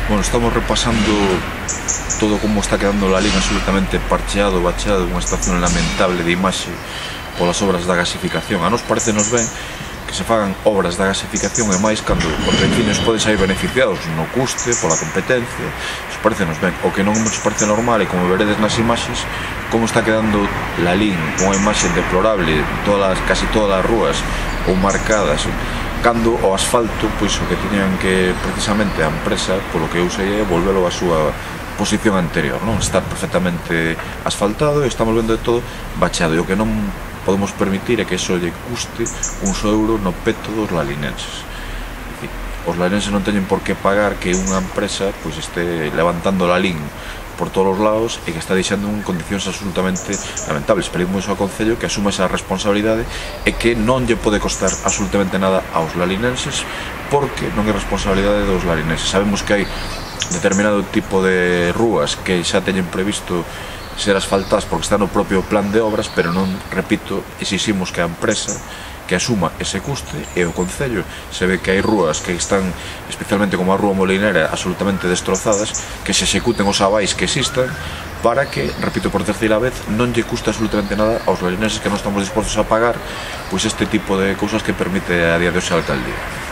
Bueno, estamos repasando todo como está quedando la liga absolutamente parcheado, bacheado, unha estación lamentable de imaxe polas obras da gasificación. A nos parecenos ben que se fagan obras da gasificación e máis cando os veciños poden sair beneficiados no custe, pola competencia. Nos parecenos ben. O que non nos parece normal é, como veredes nas imaxes, como está quedando la LIN, unha imaxe deplorable, casi todas as rúas ou marcadas, cando o asfalto, pois o que tiñan que precisamente a empresa, polo que eu sei, é volvelo á súa posición anterior, non? Está perfectamente asfaltado e estamos vendo de todo bacheado, e o que non podemos permitir é que iso lle custe un só euro no peto dos lalinenses. Os lalinenses non teñen por que pagar que unha empresa pois este levantando la LIN por todos os lados e que está deixando en condicións absolutamente lamentables. Pedimos ao Concello que asuma esa responsabilidade e que non lle pode costar absolutamente nada aos lalinenses, porque non é responsabilidade dos lalinenses. Sabemos que hai determinado tipo de rúas que xa teñen previsto ser asfaltadas porque está no propio plan de obras, pero non, repito, exiximos que a empresa que asuma ese custe, e o Concello se ve que hai rúas que están, especialmente como a Rúa Molinera, absolutamente destrozadas, que se executen os avais que existan para que, repito por terceira vez, non lle custa absolutamente nada aos lalinenses que non estamos dispostos a pagar pois este tipo de cousas que permite a día de hoxe a alcaldía.